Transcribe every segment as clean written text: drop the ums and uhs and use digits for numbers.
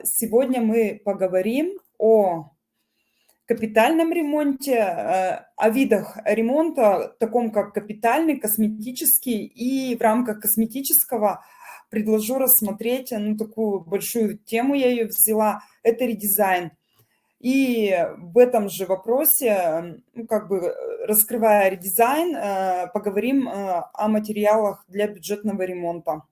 Сегодня мы поговорим о капитальном ремонте, о видах ремонта, таком как капитальный, косметический. И в рамках косметического предложу рассмотреть, ну, такую большую тему я ее взяла, это редизайн. И в этом же вопросе, ну, как бы раскрывая редизайн, поговорим о материалах для бюджетного ремонта.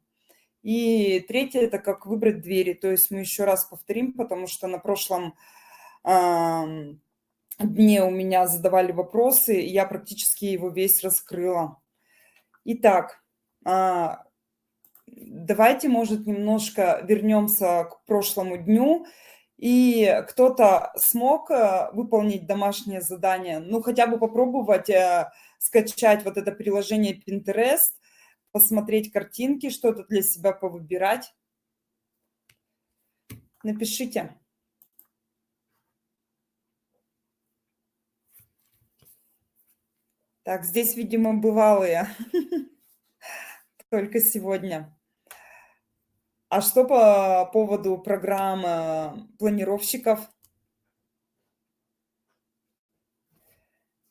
И третье – это как выбрать двери. То есть мы еще раз повторим, потому что на прошлом дне у меня задавали вопросы, и я практически его весь раскрыла. Итак, давайте, может, немножко вернемся к прошлому дню. И кто-то смог выполнить домашнее задание, ну, хотя бы попробовать скачать вот это приложение Pinterest, посмотреть картинки, что-то для себя повыбирать. Напишите. Так, здесь, видимо, бывалые. Только сегодня. А что по поводу программ планировщиков?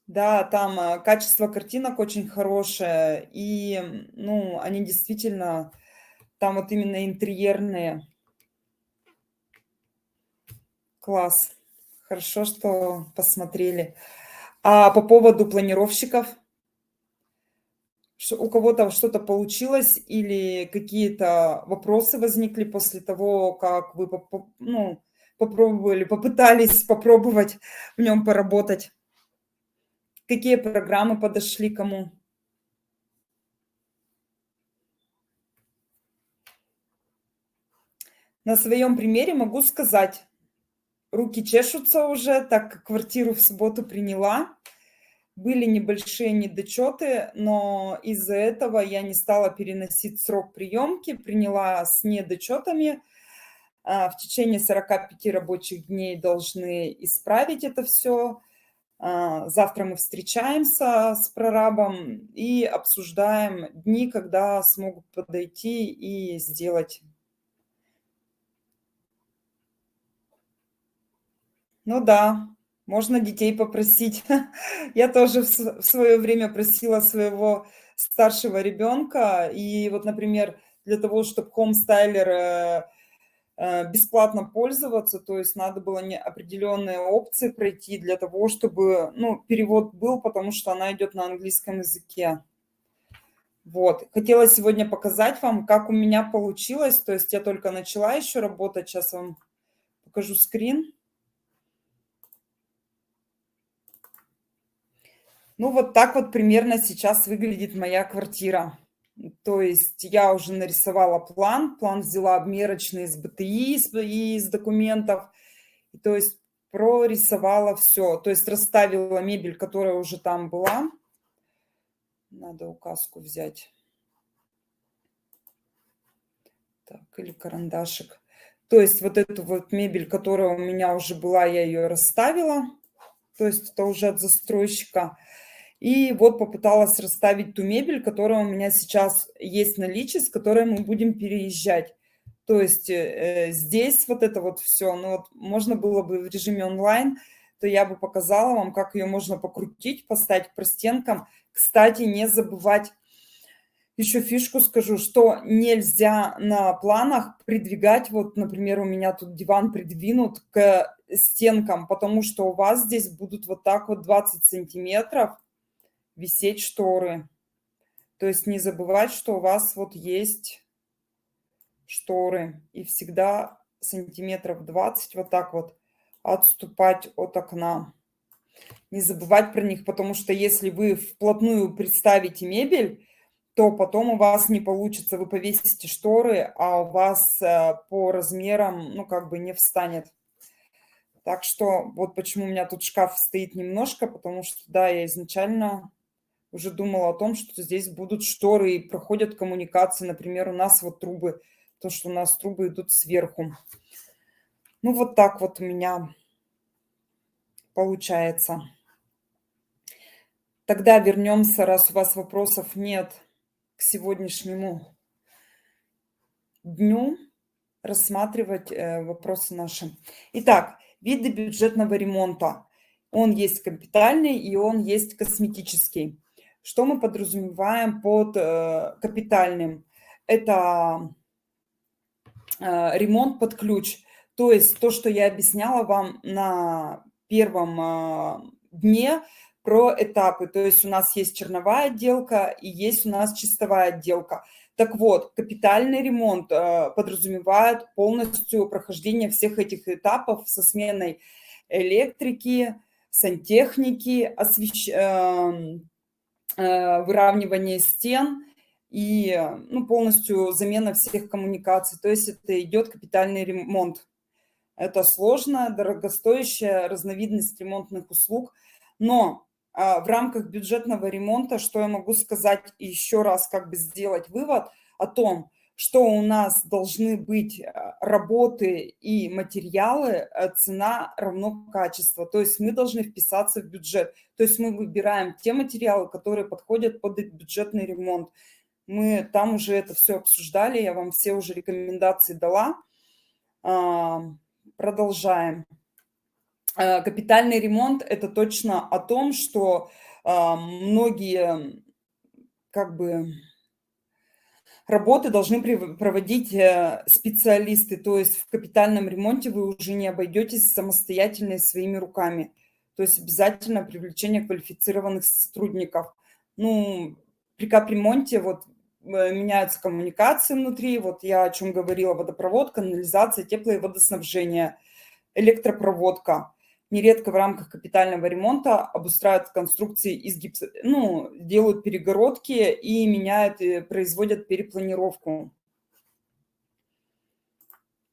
Да, там качество картинок очень хорошее. И, ну, они действительно, там вот именно интерьерные. Класс. Хорошо, что посмотрели. А по поводу планировщиков? У кого-то что-то получилось или какие-то вопросы возникли после того, как вы ну, попробовали, попытались попробовать в нем поработать? Какие программы подошли кому? На своем примере могу сказать, руки чешутся уже, так как квартиру в субботу приняла. Были небольшие недочеты, но из-за этого я не стала переносить срок приемки, приняла с недочетами. В течение 45 рабочих дней должны исправить это все. Завтра мы встречаемся с прорабом и обсуждаем дни, когда смогут подойти и сделать. Ну да, можно детей попросить. Я тоже в свое время просила своего старшего ребенка. И вот, например, для того, чтобы Homestylер бесплатно пользоваться, то есть надо было определенные опции пройти для того, чтобы, ну, перевод был, потому что она идет на английском языке. Вот. Хотела сегодня показать вам, как у меня получилось. То есть я только начала еще работать. Сейчас вам покажу скрин. Ну, вот так вот примерно сейчас выглядит моя квартира. То есть я уже нарисовала план. План взяла обмерочный из БТИ, из документов. То есть прорисовала все. То есть расставила мебель, которая уже там была. Надо указку взять. Так, или карандашик. То есть вот эту вот мебель, которая у меня уже была, я ее расставила. То есть это уже от застройщика. И вот попыталась расставить ту мебель, которая у меня сейчас есть в наличии, с которой мы будем переезжать. То есть здесь вот это вот все, ну вот можно было бы в режиме онлайн, то я бы показала вам, как ее можно покрутить, поставить к простенкам. Кстати, не забывать, еще фишку скажу, что нельзя на планах придвигать, вот, например, у меня тут диван придвинут к стенкам, потому что у вас здесь будут вот так вот 20 сантиметров висеть шторы. То есть не забывать, что у вас вот есть шторы. И всегда сантиметров 20 вот так вот отступать от окна. Не забывать про них, потому что если вы вплотную представите мебель, то потом у вас не получится, вы повесите шторы, а у вас по размерам, ну, как бы не встанет. Так что вот почему у меня тут шкаф стоит немножко, потому что, да, я изначально уже думала о том, что здесь будут шторы и проходят коммуникации. Например, у нас вот трубы, то, что у нас трубы идут сверху. Ну, вот так вот у меня получается. Тогда вернемся, раз у вас вопросов нет, к сегодняшнему дню. рассматривать вопросы наши. Итак, виды бюджетного ремонта. Он есть капитальный и он есть косметический. Что мы подразумеваем под капитальным? Это ремонт под ключ. То есть то, что я объясняла вам на первом дне про этапы. То есть у нас есть черновая отделка и есть у нас чистовая отделка. Так вот, капитальный ремонт подразумевает полностью прохождение всех этих этапов со сменой электрики, сантехники, выравнивание стен и полностью замена всех коммуникаций. То есть это идет капитальный ремонт. Это сложная, дорогостоящая разновидность ремонтных услуг. Но в рамках бюджетного ремонта, что я могу сказать и еще раз как бы сделать вывод о том, что у нас должны быть работы и материалы, цена равно качество. То есть мы должны вписаться в бюджет. То есть мы выбираем те материалы, которые подходят под бюджетный ремонт. Мы там уже это все обсуждали, я вам все уже рекомендации дала. Продолжаем. Капитальный ремонт – это точно о том, что многие как бы работы должны проводить специалисты. То есть в капитальном ремонте вы уже не обойдетесь самостоятельно и своими руками. То есть обязательно привлечение квалифицированных сотрудников. При капремонте меняются коммуникации внутри. Вот я о чем говорила: водопровод, канализация, тепло- и водоснабжение, электропроводка. Нередко в рамках капитального ремонта обустраивают конструкции из гипса, делают перегородки и меняют, и производят перепланировку.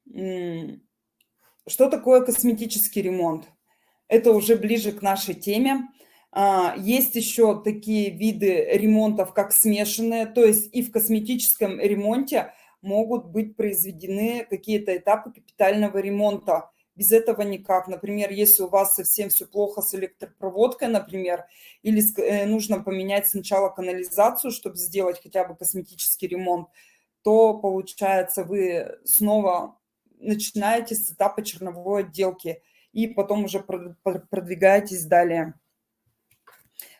Что такое косметический ремонт? Это уже ближе к нашей теме. Есть еще такие виды ремонтов, как смешанные, то есть и в косметическом ремонте могут быть произведены какие-то этапы капитального ремонта. Без этого никак. Например, если у вас совсем все плохо с электропроводкой, например, или нужно поменять сначала канализацию, чтобы сделать хотя бы косметический ремонт, то, получается, вы снова начинаете с этапа черновой отделки и потом уже продвигаетесь далее.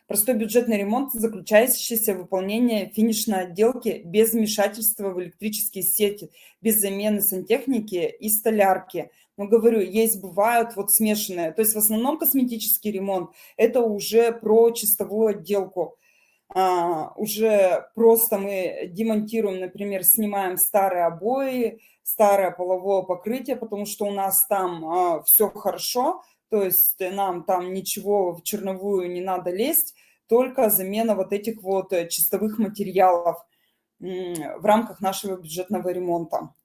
Простой бюджетный ремонт, заключающийся в выполнении финишной отделки без вмешательства в электрические сети, без замены сантехники и столярки. Но говорю, бывают смешанные. То есть в основном косметический ремонт – это уже про чистовую отделку. Уже просто мы демонтируем, например, снимаем старые обои, старое половое покрытие, потому что у нас там все хорошо, то есть нам там ничего в черновую не надо лезть, только замена этих чистовых материалов в рамках нашего бюджетного ремонта.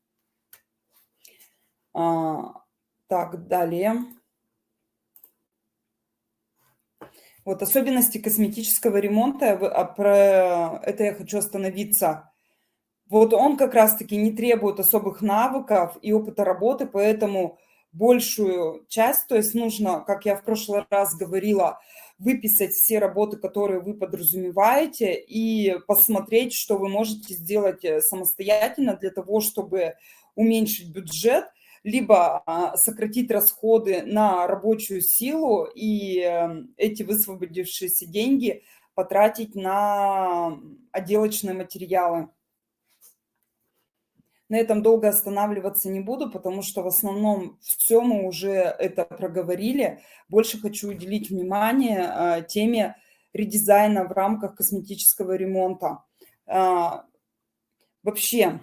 Так, далее. Особенности косметического ремонта, про это я хочу остановиться. Он как раз-таки не требует особых навыков и опыта работы, поэтому большую часть, то есть нужно, как я в прошлый раз говорила, выписать все работы, которые вы подразумеваете, и посмотреть, что вы можете сделать самостоятельно для того, чтобы уменьшить бюджет, либо сократить расходы на рабочую силу и эти высвободившиеся деньги потратить на отделочные материалы. На этом долго останавливаться не буду, потому что в основном все мы уже это проговорили. Больше хочу уделить внимание теме редизайна в рамках косметического ремонта. Вообще,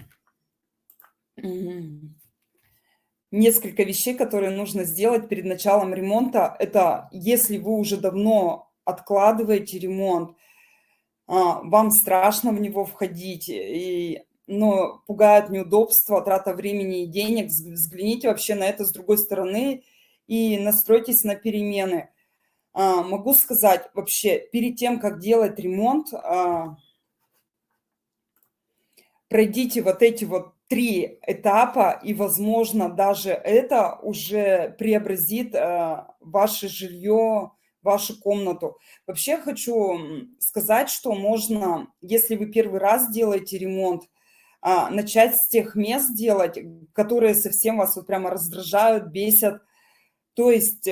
несколько вещей, которые нужно сделать перед началом ремонта. Это если вы уже давно откладываете ремонт, вам страшно в него входить, но пугает неудобства, трата времени и денег, взгляните вообще на это с другой стороны и настройтесь на перемены. Могу сказать вообще, перед тем, как делать ремонт, пройдите эти 3 этапа, и, возможно, даже это уже преобразит ваше жилье, вашу комнату. Вообще хочу сказать, что можно, если вы первый раз делаете ремонт, начать с тех мест делать, которые совсем вас вот прямо раздражают, бесят. То есть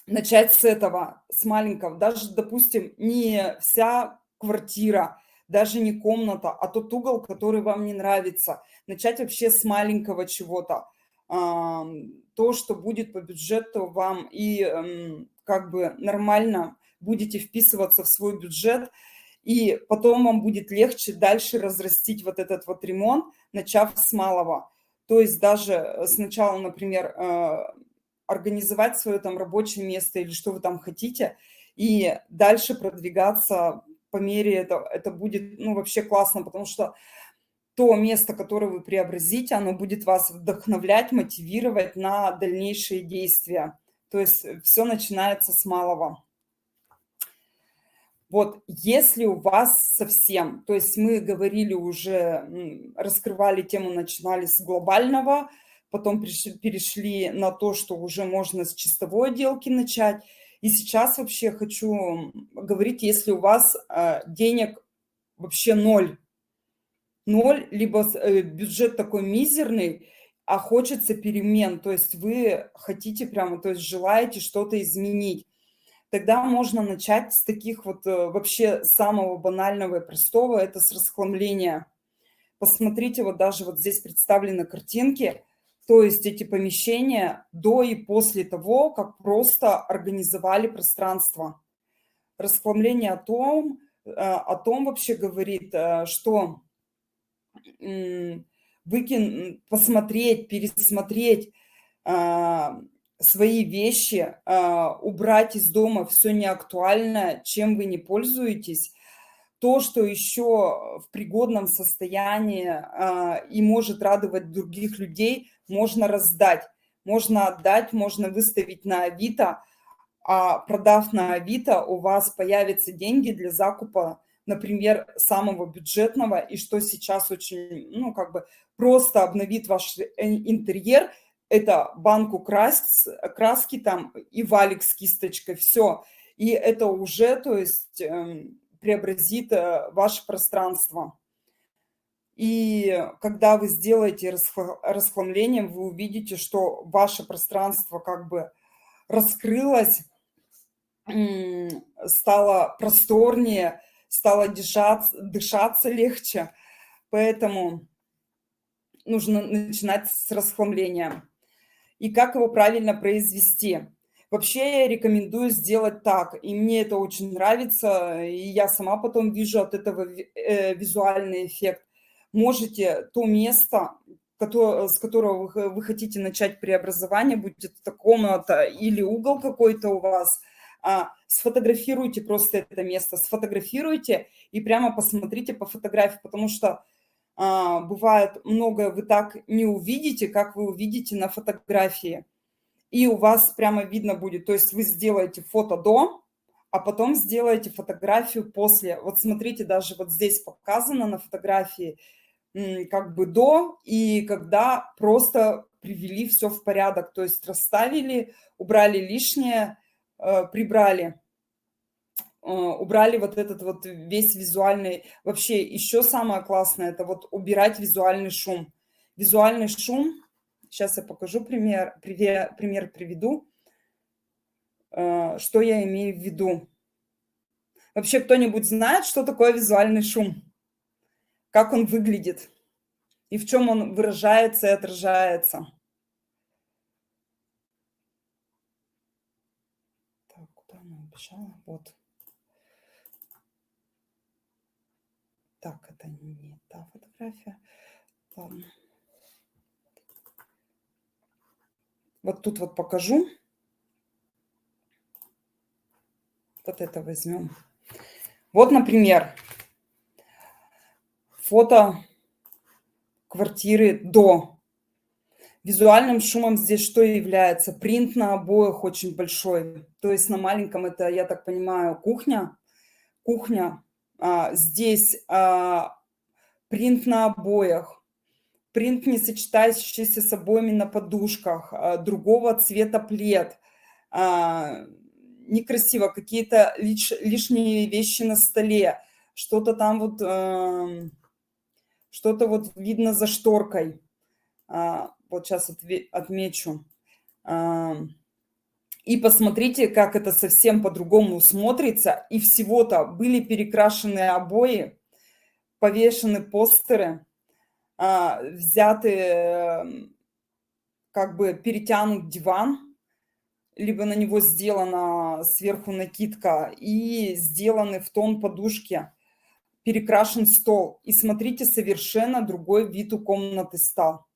начать с этого, с маленького. Даже, допустим, не вся квартира, даже не комната, а тот угол, который вам не нравится. Начать вообще с маленького чего-то. То, что будет по бюджету вам и как бы нормально будете вписываться в свой бюджет, и потом вам будет легче дальше разрастить вот этот вот ремонт, начав с малого. То есть даже сначала, например, организовать свое там рабочее место или что вы там хотите, и дальше продвигаться по мере этого. Это будет, ну, вообще классно, потому что то место, которое вы преобразите, оно будет вас вдохновлять, мотивировать на дальнейшие действия. То есть все начинается с малого. Вот если у вас совсем, то есть мы говорили уже, раскрывали тему, начинали с глобального, потом перешли на то, что уже можно с чистовой отделки начать. И сейчас вообще хочу говорить, если у вас денег вообще ноль, либо бюджет такой мизерный, а хочется перемен, то есть вы хотите прямо, то есть желаете что-то изменить. Тогда можно начать с таких вот вообще самого банального и простого, это с расхламления. Посмотрите, вот даже вот здесь представлены картинки, то есть эти помещения до и после того, как просто организовали пространство. Расхламление о том вообще говорит, что посмотреть, пересмотреть свои вещи, убрать из дома все неактуальное, чем вы не пользуетесь, то, что еще в пригодном состоянии и может радовать других людей, можно раздать, можно отдать, можно выставить на Авито, а продав на Авито, у вас появятся деньги для закупа, например, самого бюджетного, и что сейчас очень, ну, как бы просто обновит ваш интерьер, это банку краски там и валик с кисточкой, все. И это уже, то есть, преобразит ваше пространство. И когда вы сделаете расхламление, вы увидите, что ваше пространство как бы раскрылось, стало просторнее, стало дышаться легче. Поэтому нужно начинать с расхламления. И как его правильно произвести? Вообще я рекомендую сделать так, и мне это очень нравится, и я сама потом вижу от этого визуальный эффект. Можете то место, с которого вы хотите начать преобразование, будь это комната или угол какой-то у вас, сфотографируйте просто это место, сфотографируйте и прямо посмотрите по фотографии, потому что бывает многое вы так не увидите, как вы увидите на фотографии. И у вас прямо видно будет, то есть вы сделаете фото до, а потом сделаете фотографию после. Вот смотрите, даже вот здесь показано на фотографии, как бы до и когда просто привели все в порядок, то есть расставили, убрали лишнее, прибрали. Убрали вот этот вот весь визуальный. Вообще, еще самое классное, это вот убирать визуальный шум. Визуальный шум, сейчас я покажу пример приведу, что я имею в виду. Вообще, кто-нибудь знает, что такое визуальный шум? Как он выглядит? И в чем он выражается и отражается? Так, куда она убежала? Вот. Так, это не та фотография. Ладно. Вот тут вот покажу. Вот это возьмем. Вот, например, фото квартиры до. Визуальным шумом здесь что является? Принт на обоях очень большой. То есть на маленьком это, я так понимаю, кухня. Кухня. Здесь принт на обоях. Принт, не сочетающийся с обоями на подушках. Другого цвета плед. Некрасиво. Какие-то лишние вещи на столе. Что-то там вот... что-то вот видно за шторкой. Вот сейчас отмечу. И посмотрите, как это совсем по-другому смотрится. И всего-то были перекрашены обои, повешены постеры, взяты, как бы перетянут диван, либо на него сделана сверху накидка и сделаны в тон подушки, перекрашен стол. И смотрите, совершенно другой вид у комнаты стал.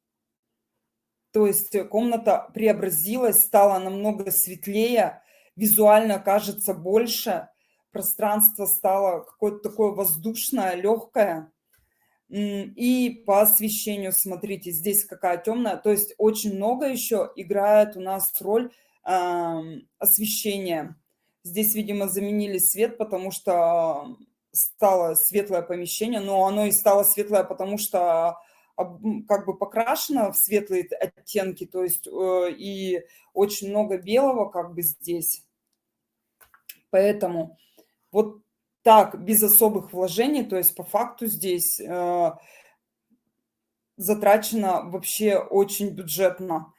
То есть комната преобразилась, стала намного светлее, визуально кажется больше, пространство стало какое-то такое воздушное, легкое. И по освещению, смотрите, здесь какая темная. То есть очень много еще играет у нас роль освещения. Здесь, видимо, заменили свет, потому что стало светлое помещение, но оно и стало светлое, потому что как бы покрашено в светлые оттенки, то есть и очень много белого как бы здесь. Поэтому вот так, без особых вложений, то есть по факту здесь затрачено вообще очень бюджетно.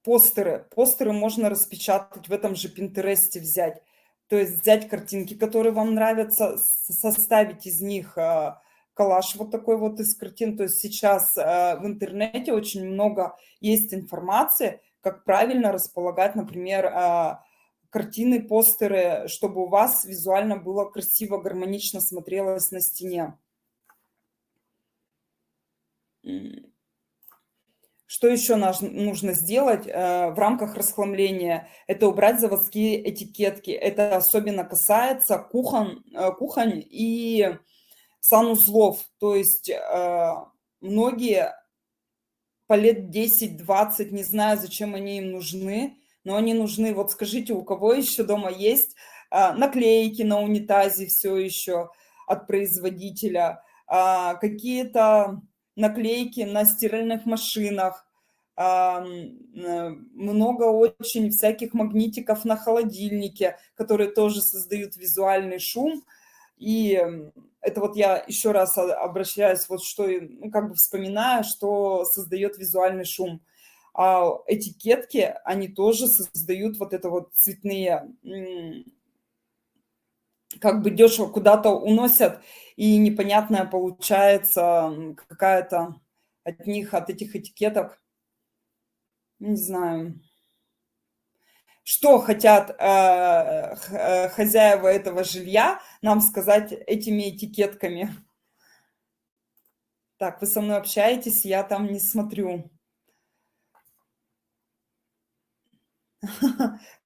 Постеры можно распечатать в этом же Пинтересте взять. То есть взять картинки, которые вам нравятся, составить из них коллаж вот такой вот из картин. То есть сейчас в интернете очень много есть информации, как правильно располагать, например, картины, постеры, чтобы у вас визуально было красиво, гармонично смотрелось на стене. Что еще нужно сделать в рамках расхламления? Это убрать заводские этикетки. Это особенно касается кухонь и санузлов. То есть многие по лет 10-20, не знаю, зачем они им нужны, но они нужны. Вот скажите, у кого еще дома есть наклейки на унитазе все еще от производителя, какие-то наклейки на стиральных машинах, много очень всяких магнитиков на холодильнике, которые тоже создают визуальный шум. И это вот я еще раз обращаюсь, вот что, ну, как бы вспоминаю, что создает визуальный шум. А этикетки, они тоже создают вот это вот цветные, как бы дешево куда-то уносят, и непонятная получается какая-то от них, от этих этикеток, не знаю, что хотят хозяева этого жилья нам сказать этими этикетками. Так, вы со мной общаетесь, я там не смотрю.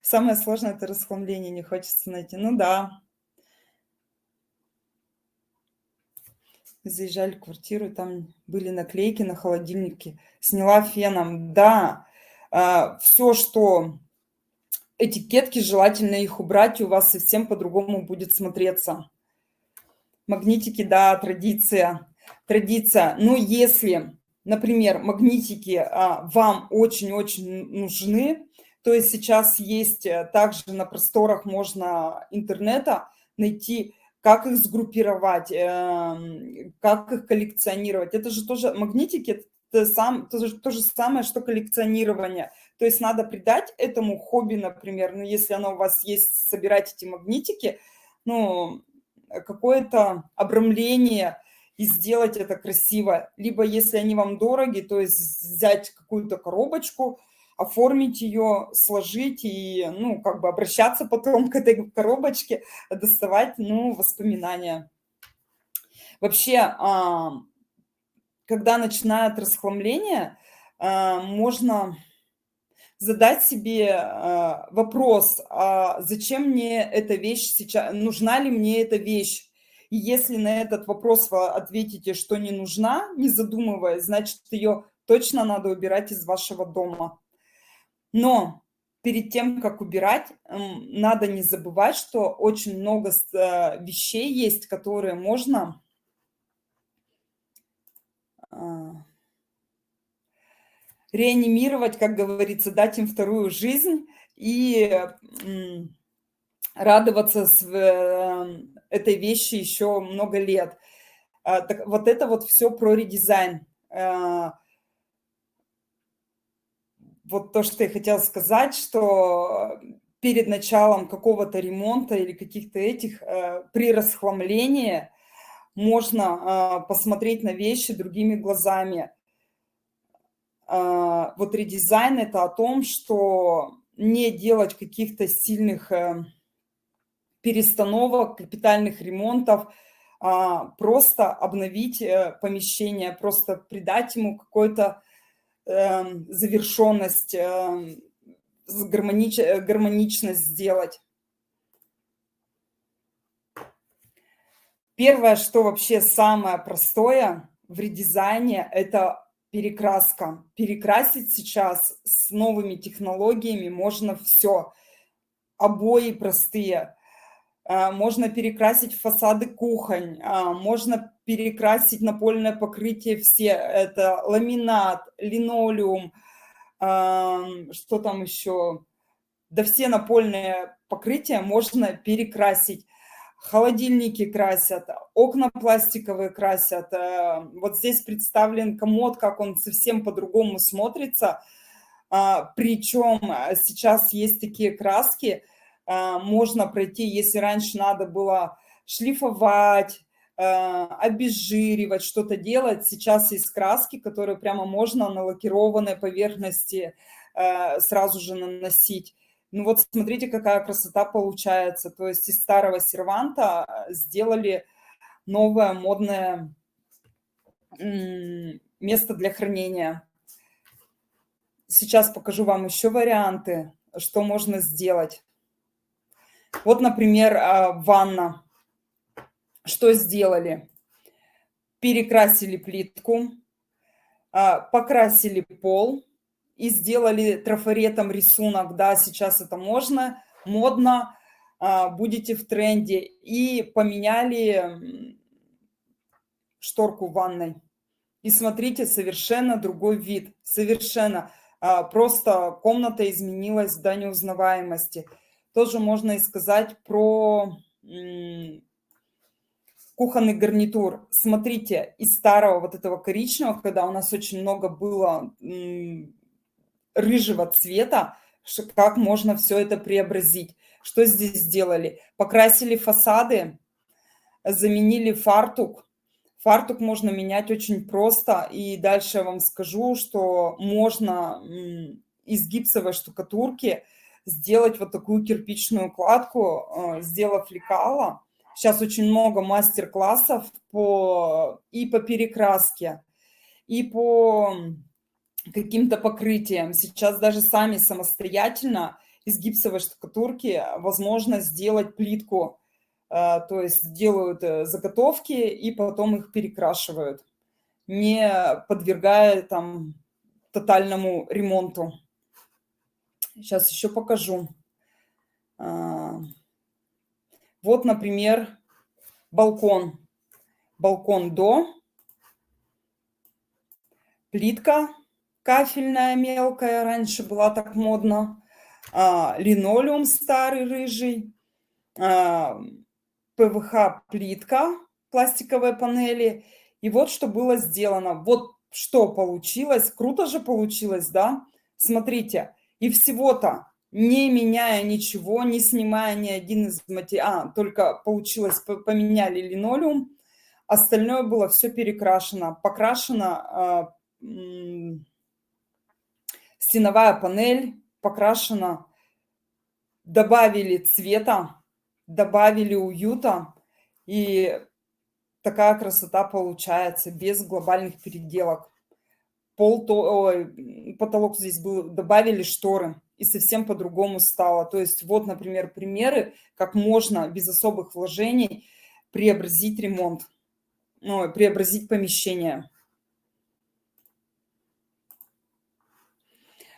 Самое сложное – это расхламление, не хочется найти. Ну да. Заезжали в квартиру, и там были наклейки на холодильнике. Сняла феном. Да, все, что этикетки, желательно их убрать, и у вас совсем по-другому будет смотреться. Магнитики, да, традиция. Ну, если, например, магнитики вам очень-очень нужны, то есть сейчас есть также на просторах можно интернета найти, как их сгруппировать, как их коллекционировать. Это же тоже магнитики, это то же самое, что коллекционирование. То есть надо придать этому хобби, например, ну, если оно у вас есть, собирать эти магнитики, ну, какое-то обрамление и сделать это красиво. Либо, если они вам дороги, то есть взять какую-то коробочку, оформить ее, сложить и, ну, как бы обращаться потом к этой коробочке, доставать, ну, воспоминания. Вообще, когда начинает расхламление, можно задать себе вопрос, зачем мне эта вещь сейчас, нужна ли мне эта вещь? И если на этот вопрос вы ответите, что не нужна, не задумываясь, значит, ее точно надо убирать из вашего дома. Но перед тем, как убирать, надо не забывать, что очень много вещей есть, которые можно реанимировать, как говорится, дать им вторую жизнь и радоваться этой вещи еще много лет. Так вот это вот все про редизайн. Вот то, что я хотела сказать, что перед началом какого-то ремонта или каких-то этих, при расхламлении можно посмотреть на вещи другими глазами. Вот редизайн – это о том, что не делать каких-то сильных перестановок, капитальных ремонтов, просто обновить помещение, просто придать ему какую-то завершенность, гармоничность сделать. Первое, что вообще самое простое в редизайне, это перекраска. Перекрасить сейчас с новыми технологиями можно все. Обои простые. Можно перекрасить фасады кухонь, можно перекрасить напольное покрытие все. Это ламинат, линолеум, что там еще? Да все напольные покрытия можно перекрасить. Холодильники красят, окна пластиковые красят. Вот здесь представлен комод, как он совсем по-другому смотрится. Причем сейчас есть такие краски, можно пройти, если раньше надо было шлифовать, обезжиривать, что-то делать. Сейчас есть краски, которые прямо можно на лакированной поверхности сразу же наносить. Ну вот смотрите, какая красота получается. То есть из старого серванта сделали новое модное место для хранения. Сейчас покажу вам еще варианты, что можно сделать. Вот, например, ванна. Что сделали? Перекрасили плитку, покрасили пол и сделали трафаретом рисунок. Да, сейчас это можно, модно, будете в тренде. И поменяли шторку в ванной. И смотрите, совершенно другой вид. Совершенно. Просто комната изменилась до неузнаваемости. Тоже можно и сказать про кухонный гарнитур. Смотрите, из старого вот этого коричневого, когда у нас очень много было рыжего цвета, как можно все это преобразить. Что здесь сделали? Покрасили фасады, заменили фартук. Фартук можно менять очень просто. И дальше я вам скажу, что можно из гипсовой штукатурки сделать вот такую кирпичную кладку, сделав лекало. Сейчас очень много мастер-классов и по перекраске, и по каким-то покрытиям. Сейчас даже сами самостоятельно из гипсовой штукатурки возможно сделать плитку. То есть делают заготовки и потом их перекрашивают, не подвергая там тотальному ремонту. Сейчас еще покажу. Вот, например, балкон. Балкон до. Плитка кафельная мелкая, раньше была так модно. Линолеум старый рыжий. ПВХ-плитка, пластиковые панели. И вот что было сделано. Вот что получилось. Круто же получилось, да? Смотрите. И всего-то, не меняя ничего, не снимая ни один из материалов, только получилось, поменяли линолеум. Остальное было все перекрашено. Покрашена стеновая панель, покрашена. Добавили цвета, добавили уюта, и такая красота получается без глобальных переделок. Потолок здесь был, добавили шторы, и совсем по-другому стало. То есть вот, например, примеры, как можно без особых вложений преобразить ремонт, преобразить помещение.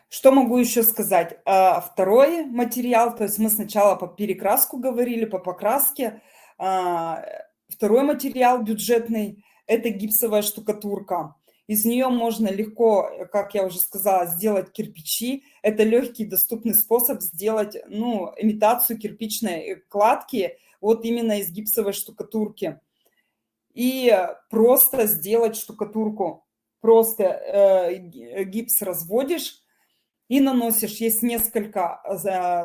Что могу еще сказать? Второй материал, то есть мы сначала по перекраску говорили, по покраске. Второй материал бюджетный – это гипсовая штукатурка. Из нее можно легко, как я уже сказала, сделать кирпичи. Это легкий, доступный способ сделать имитацию кирпичной кладки вот именно из гипсовой штукатурки. и просто сделать штукатурку. Просто гипс разводишь и наносишь. Есть несколько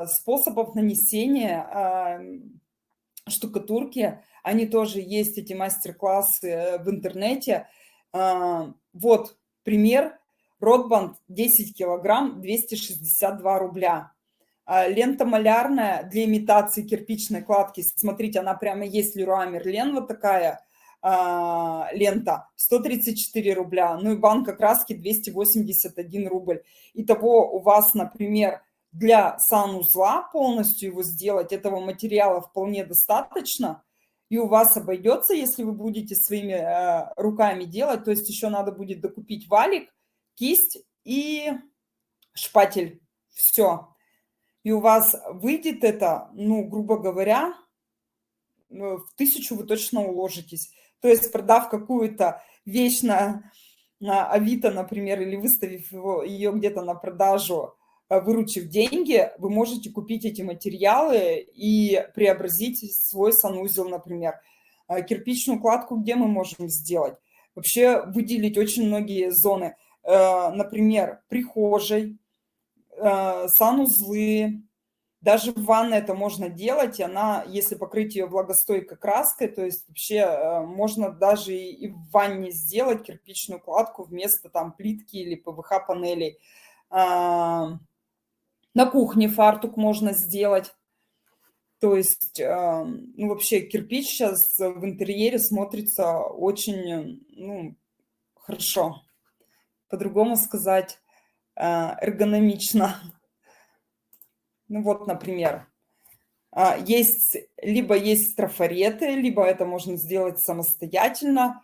способов нанесения штукатурки. Они тоже есть, эти мастер-классы в интернете. Вот пример. Ротбанд 10 килограмм, 262 рубля. Лента малярная для имитации кирпичной кладки. Смотрите, она прямо есть Леруа Мерлен, вот такая лента, 134 рубля. Ну и банка краски 281 рубль. Итого у вас, например, для санузла полностью его сделать, этого материала вполне достаточно. И у вас обойдется, если вы будете своими руками делать. То есть еще надо будет докупить валик, кисть и шпатель. Все. И у вас выйдет это, ну, грубо говоря, в 1000 вы точно уложитесь. То есть, продав какую-то вещь на Авито, например, или выставив ее где-то на продажу, выручив деньги, вы можете купить эти материалы и преобразить свой санузел, например. Кирпичную кладку где мы можем сделать? Вообще выделить очень многие зоны. Например, прихожей, санузлы, даже в ванной это можно делать, и она, если покрыть ее влагостойкой краской, то есть вообще можно даже и в ванне сделать кирпичную кладку вместо там плитки или ПВХ-панелей. На кухне фартук можно сделать. То есть, ну, вообще кирпич сейчас в интерьере смотрится очень, ну, хорошо. По-другому сказать, эргономично. Ну вот, например, есть трафареты, либо это можно сделать самостоятельно.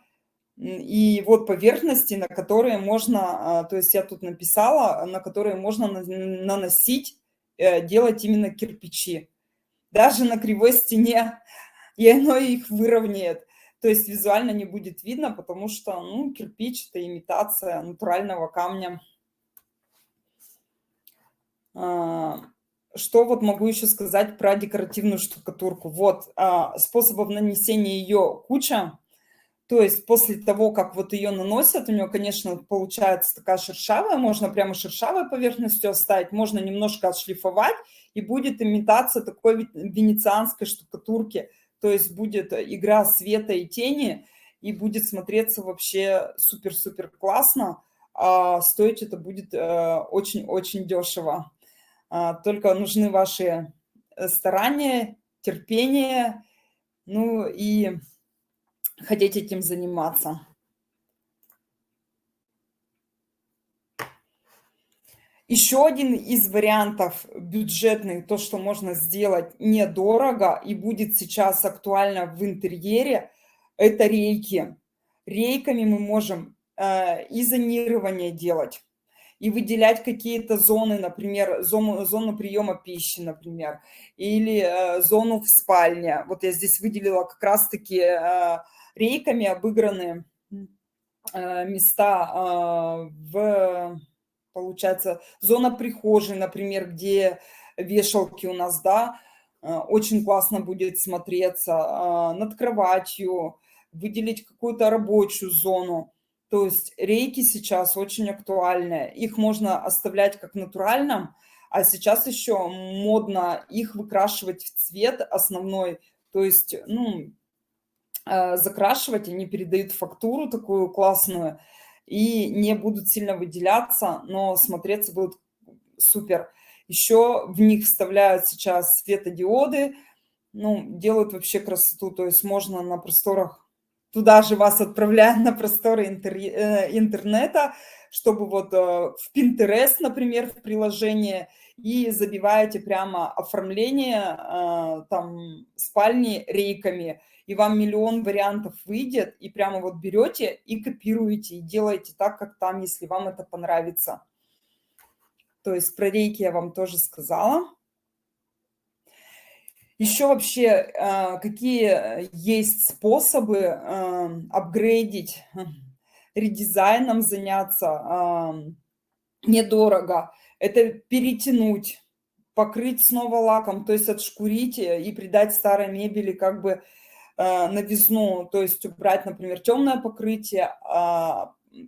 И вот поверхности, на которые можно, то есть я тут написала, на которые можно наносить, делать именно кирпичи. Даже на кривой стене, и оно их выровняет. То есть визуально не будет видно, потому что, ну, кирпич – это имитация натурального камня. Что вот могу еще сказать про декоративную штукатурку? Вот, способов нанесения ее куча. То есть после того, как вот ее наносят, у нее, конечно, получается такая шершавая, можно прямо шершавой поверхностью оставить, можно немножко отшлифовать, и будет имитация такой венецианской штукатурки. То есть будет игра света и тени, и будет смотреться вообще супер-супер классно. Стоить это будет очень-очень дешево. Только нужны ваши старания, терпение, ну и хотеть этим заниматься. Еще один из вариантов бюджетных, то, что можно сделать недорого и будет сейчас актуально в интерьере, это рейки. Рейками мы можем и зонирование делать, и выделять какие-то зоны, например, зону приема пищи, например, или зону в спальне. Вот я здесь выделила как раз-таки рейками обыгранные места получается, зона прихожей, например, где вешалки у нас, да, очень классно будет смотреться, над кроватью, выделить какую-то рабочую зону. То есть рейки сейчас очень актуальны. Их можно оставлять как натуральным, а сейчас еще модно их выкрашивать в цвет основной. То есть, ну, закрашивать, они передают фактуру такую классную и не будут сильно выделяться, но смотреться будут супер. Еще в них вставляют сейчас светодиоды, ну, делают вообще красоту, то есть можно на просторах, туда же вас отправляют на просторы интернета, чтобы вот в Pinterest, например, в приложение, и забиваете прямо оформление там спальни рейками, и вам миллион вариантов выйдет, и прямо вот берете и копируете, и делаете так, как там, если вам это понравится. То есть про рейки я вам тоже сказала. Еще вообще, какие есть способы апгрейдить, редизайном заняться недорого? Это перетянуть, покрыть снова лаком, то есть отшкурить и придать старой мебели как бы новизну, то есть убрать, например, темное покрытие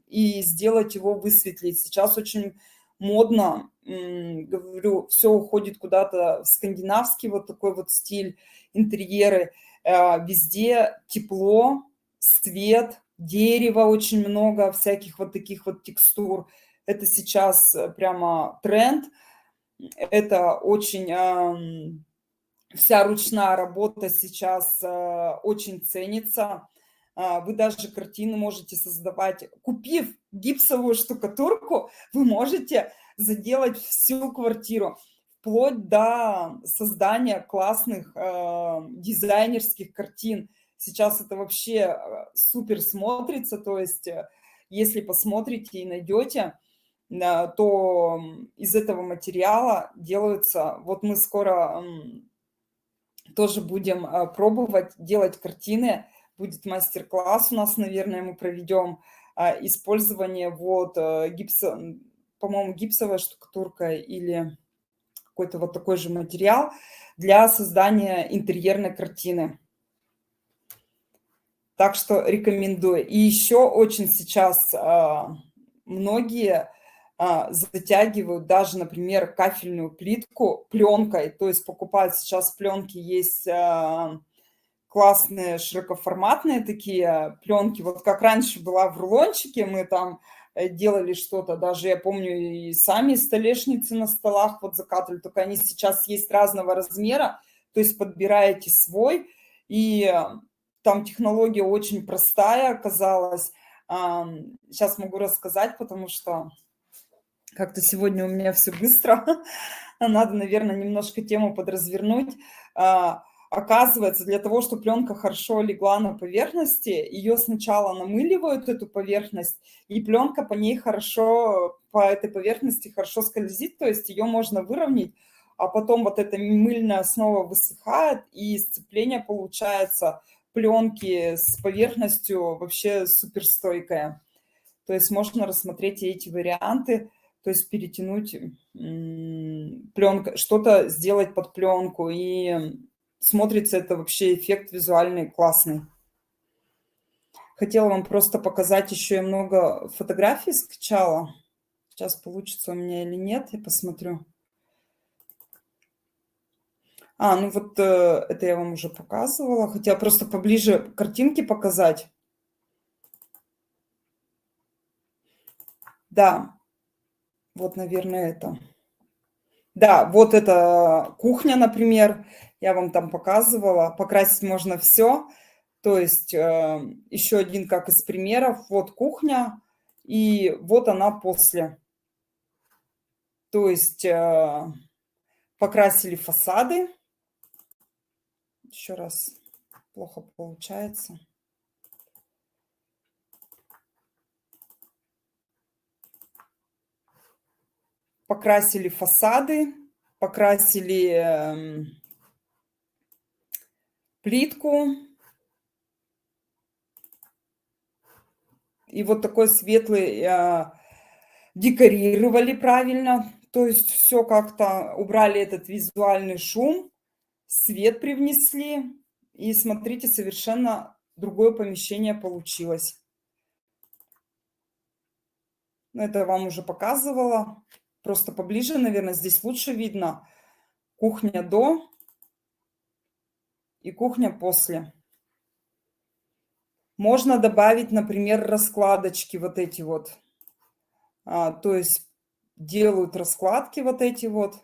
и сделать его, высветлить. Сейчас очень модно, говорю, все уходит куда-то в скандинавский вот такой вот стиль, интерьеры. Везде тепло, свет, дерево очень много, всяких вот таких вот текстур. Это сейчас прямо тренд. Это очень вся ручная работа сейчас очень ценится. Вы даже картины можете создавать. Купив гипсовую штукатурку, вы можете заделать всю квартиру, вплоть до создания классных дизайнерских картин. Сейчас это вообще супер смотрится. То есть, если посмотрите и найдете, то из этого материала делаются... Вот мы скоро тоже будем пробовать делать картины. Будет мастер-класс у нас, наверное, мы проведем использование вот гипса, по-моему, гипсовая штукатурка или какой-то вот такой же материал для создания интерьерной картины. Так что рекомендую. И еще очень сейчас многие затягивают даже, например, кафельную плитку пленкой. То есть покупают сейчас пленки, есть классные широкоформатные такие пленки. Вот как раньше была в рулончике, мы там делали что-то, даже я помню и сами столешницы на столах вот закатывали, только они сейчас есть разного размера, то есть подбираете свой, и там технология очень простая оказалась. Сейчас могу рассказать, потому что как-то сегодня у меня все быстро. Надо, наверное, немножко тему подразвернуть. Оказывается, для того, чтобы пленка хорошо легла на поверхности, ее сначала намыливают, эту поверхность, и пленка по ней хорошо, по этой поверхности хорошо скользит, то есть ее можно выровнять, а потом вот эта мыльная основа высыхает, и сцепление получается пленки с поверхностью вообще суперстойкое. То есть можно рассмотреть и эти варианты, то есть перетянуть пленку, что-то сделать под пленку, и смотрится это вообще эффект визуальный классный. Хотела вам просто показать, еще я много фотографий скачала. Сейчас получится у меня или нет, я посмотрю. Ну вот это я вам уже показывала. Хотела просто поближе картинки показать. Да, вот, наверное, это. Да, вот это кухня, например, я вам там показывала. Покрасить можно все. То есть еще один как из примеров. Вот кухня, и вот она после. То есть покрасили фасады. Еще раз, плохо получается. Покрасили фасады, покрасили плитку. И вот такой светлый декорировали правильно. То есть все как-то убрали этот визуальный шум, свет привнесли. И смотрите, совершенно другое помещение получилось. Это я вам уже показывала. Просто поближе, наверное, здесь лучше видно. Кухня до и кухня после. Можно добавить, например, раскладочки вот эти вот. То есть делают раскладки вот эти вот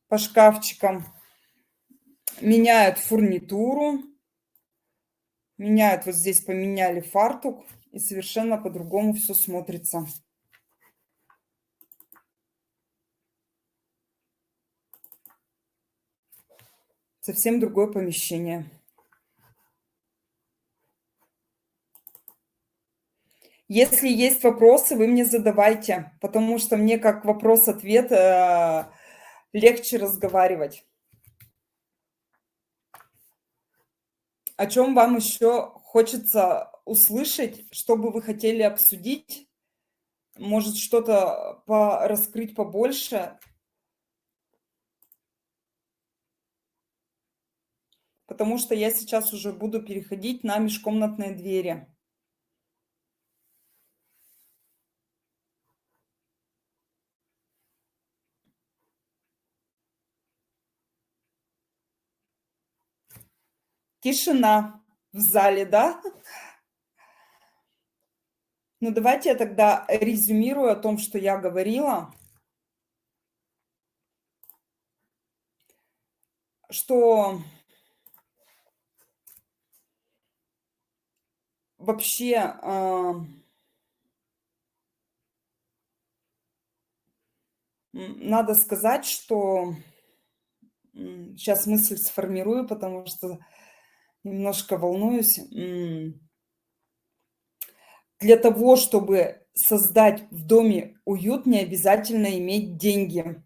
по шкафчикам. Меняют фурнитуру. Меняют, вот здесь поменяли фартук. И совершенно по-другому все смотрится. Совсем другое помещение. Если есть вопросы, вы мне задавайте, потому что мне как вопрос-ответ легче разговаривать. О чем вам еще хочется услышать, что бы вы хотели обсудить? Может, что-то раскрыть побольше? потому что я сейчас уже буду переходить на межкомнатные двери. Тишина в зале, да? Ну, давайте я тогда резюмирую о том, что я говорила. Что вообще надо сказать, что сейчас мысль сформирую, потому что немножко волнуюсь. Для того, чтобы создать в доме уют, не обязательно иметь деньги.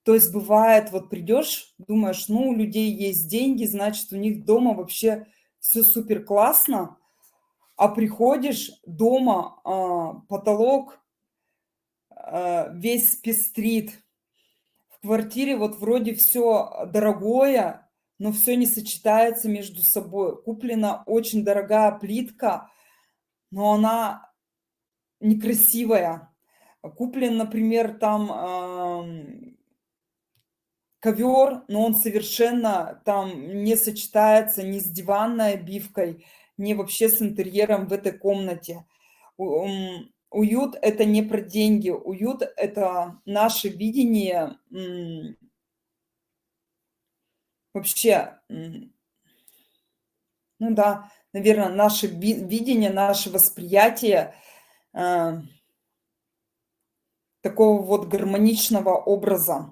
То есть бывает, вот придешь, думаешь, ну, у людей есть деньги, значит, у них дома вообще все супер классно, а приходишь дома, потолок весь пестрит, в квартире вот вроде все дорогое, но все не сочетается между собой. Куплена очень дорогая плитка, но она некрасивая. Куплен, например, там ковер, но он совершенно там не сочетается ни с диванной обивкой, ни вообще с интерьером в этой комнате. Уют – это не про деньги. Уют – это наше видение вообще, ну да, наверное, наше видение, наше восприятие такого вот гармоничного образа.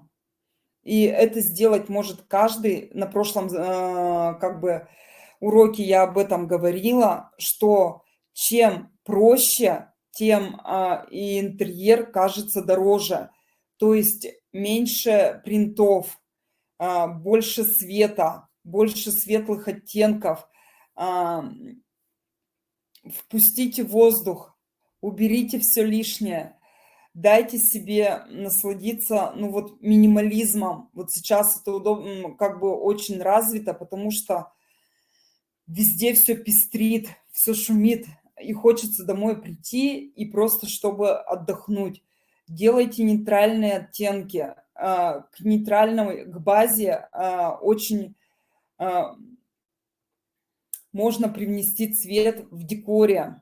И это сделать может каждый. На прошлом как бы уроке я об этом говорила, что чем проще, тем и интерьер кажется дороже. То есть меньше принтов, больше света, больше светлых оттенков. Впустите воздух, уберите все лишнее. Дайте себе насладиться, ну вот, минимализмом. Вот сейчас это удобно, как бы очень развито, потому что везде все пестрит, все шумит, и хочется домой прийти и просто чтобы отдохнуть. Делайте нейтральные оттенки. К нейтральной, к базе очень можно привнести цвет в декоре,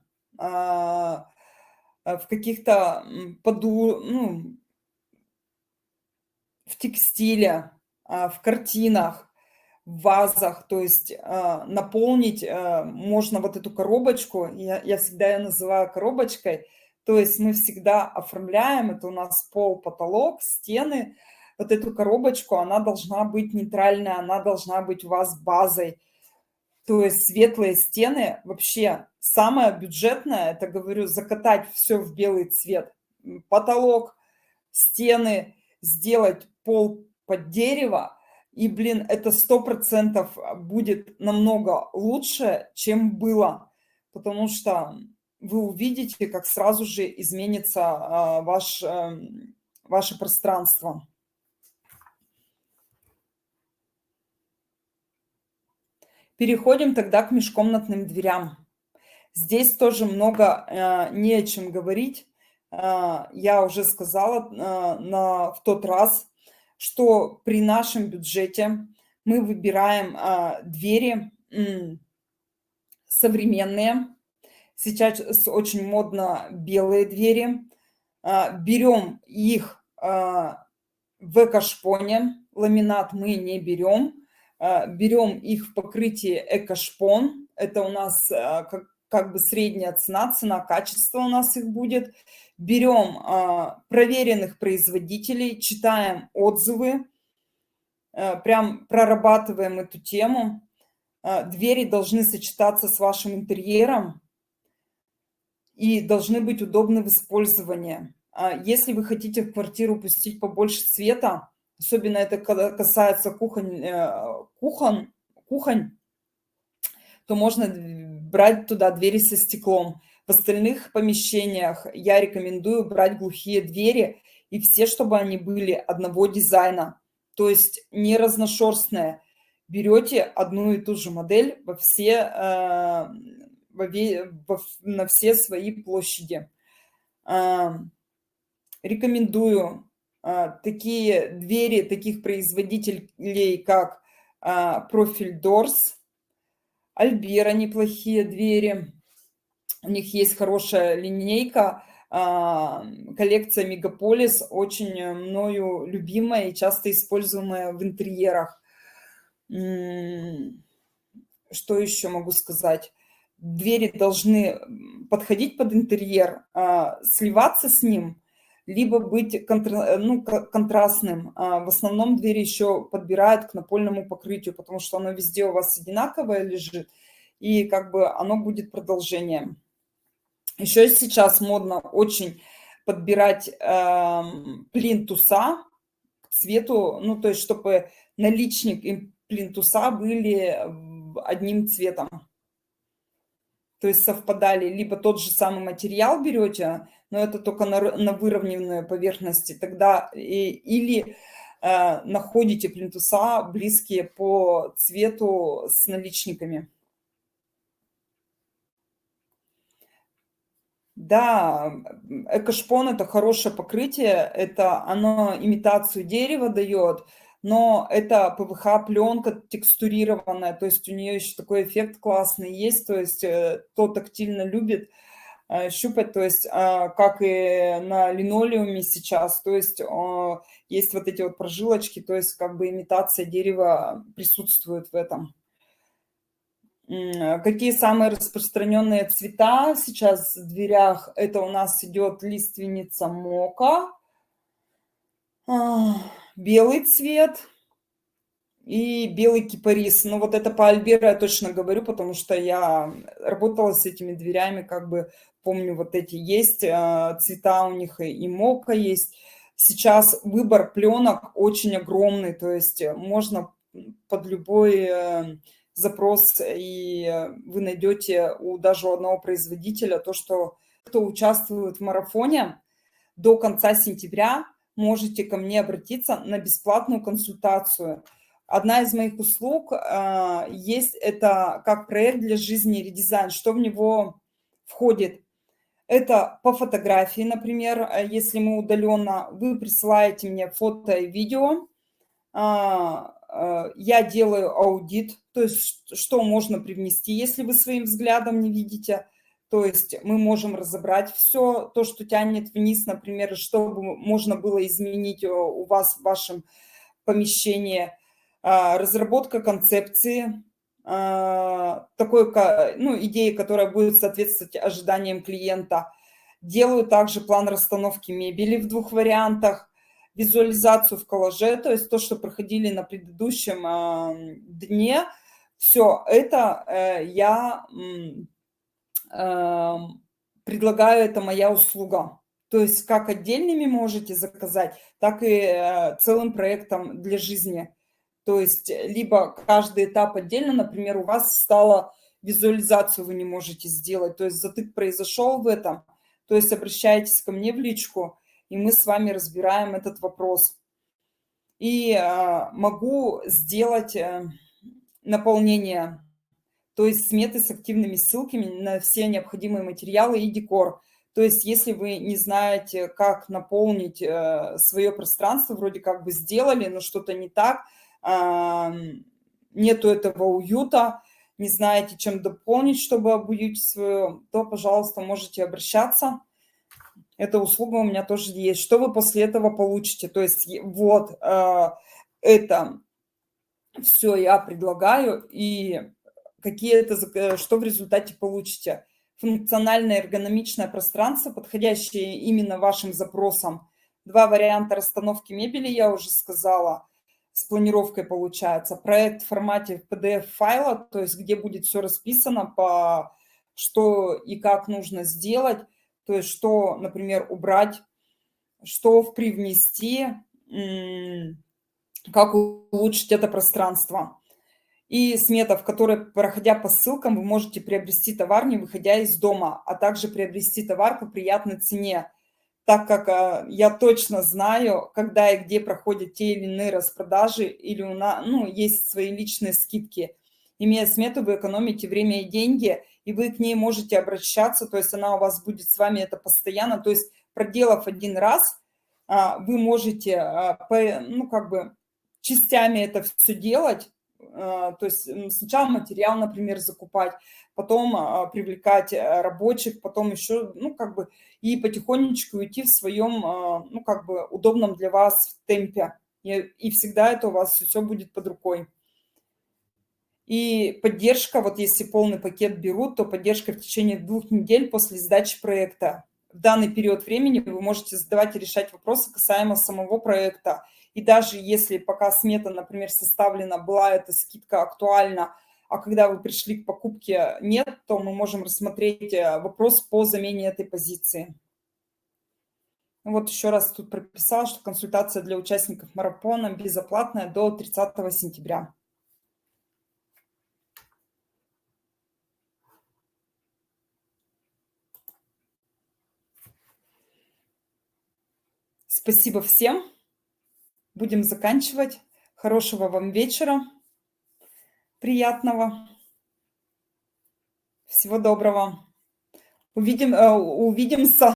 в каких-то ну, в текстиле, в картинах, в вазах. То есть наполнить можно вот эту коробочку. Я всегда ее называю коробочкой. То есть мы всегда оформляем, это у нас пол, потолок, стены. Вот эту коробочку, она должна быть нейтральная, она должна быть у вас базой. То есть светлые стены вообще самое бюджетное, это, говорю, закатать все в белый цвет. Потолок, стены, сделать пол под дерево, и, блин, это 100% будет намного лучше, чем было, потому что вы увидите, как сразу же изменится ваше пространство. Переходим тогда к межкомнатным дверям. Здесь тоже много не о чем говорить. Я уже сказала в тот раз, что при нашем бюджете мы выбираем двери современные. Сейчас очень модно белые двери. Берем их в экошпоне. Ламинат мы не берем. Берем их в покрытии экошпон. Это у нас как бы средняя цена качества у нас их будет. Берем проверенных производителей, читаем отзывы, прям прорабатываем эту тему. Двери должны сочетаться с вашим интерьером и должны быть удобны в использовании. Если вы хотите в квартиру пустить побольше цвета, особенно это касается кухонь, то можно брать туда двери со стеклом. В остальных помещениях я рекомендую брать глухие двери, и все, чтобы они были одного дизайна, то есть не разношерстные. берете одну и ту же модель на все свои площади. Рекомендую такие двери таких производителей, как Profil Doors, Альбера неплохие двери. У них есть хорошая линейка, коллекция Мегаполис, очень мною любимая и часто используемая в интерьерах. Что еще могу сказать? Двери должны подходить под интерьер, сливаться с ним, либо быть контрастным. В основном двери еще подбирают к напольному покрытию, потому что оно везде у вас одинаковое лежит, и как бы оно будет продолжением. Еще сейчас модно очень подбирать плинтуса к цвету, ну, то есть чтобы наличник и плинтуса были одним цветом. То есть совпадали, либо тот же самый материал берете, но это только на выровненной поверхности, тогда или находите плинтуса близкие по цвету с наличниками. Да, экошпон это хорошее покрытие, это оно имитацию дерева дает, но это ПВХ-пленка текстурированная, то есть у нее еще такой эффект классный есть, то есть кто тактильно любит щупать, то есть как и на линолеуме сейчас, то есть есть вот эти вот прожилочки, то есть как бы имитация дерева присутствует в этом. Какие самые распространенные цвета сейчас в дверях? Это у нас идет лиственница мока, белый цвет и белый кипарис. Ну вот это по Альберо я точно говорю, потому что я работала с этими дверями, как бы помню, вот эти есть цвета у них и мока есть. Сейчас выбор пленок очень огромный, то есть можно под любой запрос, и вы найдете даже у одного производителя то, что кто участвует в марафоне до конца сентября, можете ко мне обратиться на бесплатную консультацию. Одна из моих услуг есть, это как проект для жизни редизайн. Что в него входит? Это по фотографии, например, если мы удаленно, вы присылаете мне фото и видео, я делаю аудит, то есть что можно привнести, если вы своим взглядом не видите. То есть мы можем разобрать все то, что тянет вниз, например, чтобы можно было изменить у вас в вашем помещении. Разработка концепции, такой, ну, идеи, которая будет соответствовать ожиданиям клиента. Делаю также план расстановки мебели в 2 вариантах, визуализацию в коллаже, то есть то, что проходили на предыдущем дне. Все это я предлагаю, это моя услуга. То есть как отдельными можете заказать, так и целым проектом для жизни. То есть либо каждый этап отдельно, например, у вас стала визуализацию, вы не можете сделать, то есть затык произошел в этом, то есть обращайтесь ко мне в личку, и мы с вами разбираем этот вопрос. И могу сделать наполнение, то есть сметы с активными ссылками на все необходимые материалы и декор. То есть если вы не знаете, как наполнить свое пространство, вроде как бы сделали, но что-то не так, нету этого уюта, не знаете, чем дополнить, чтобы обуютить свое, то, пожалуйста, можете обращаться. Эта услуга у меня тоже есть. Что вы после этого получите? То есть вот это все я предлагаю, и что в результате получите? Функциональное эргономичное пространство, подходящее именно вашим запросам. 2 варианта расстановки мебели, я уже сказала, с планировкой получается. Проект в формате PDF-файла, то есть где будет все расписано, по что и как нужно сделать, то есть что, например, убрать, что привнести, как улучшить это пространство. И смета, в которой, проходя по ссылкам, вы можете приобрести товар, не выходя из дома, а также приобрести товар по приятной цене. так как я точно знаю, когда и где проходят те или иные распродажи, или ну, есть свои личные скидки. Имея смету, вы экономите время и деньги, и вы к ней можете обращаться, то есть она у вас будет с вами это постоянно. То есть проделав один раз, вы можете, ну, как бы частями это все делать. То есть сначала материал, например, закупать, потом привлекать рабочих, потом еще, ну, как бы, и потихонечку идти в своем, ну, как бы, удобном для вас темпе. И всегда это у вас все будет под рукой. И поддержка, вот если полный пакет берут, то поддержка в течение 2 недель после сдачи проекта. В данный период времени вы можете задавать и решать вопросы касаемо самого проекта. И даже если пока смета, например, составлена, была эта скидка актуальна, а когда вы пришли к покупке нет, то мы можем рассмотреть вопрос по замене этой позиции. Вот еще раз тут прописала, что консультация для участников марафона безоплатная до 30 сентября. Спасибо всем. Будем заканчивать. Хорошего вам вечера. Приятного. Всего доброго. Увидимся.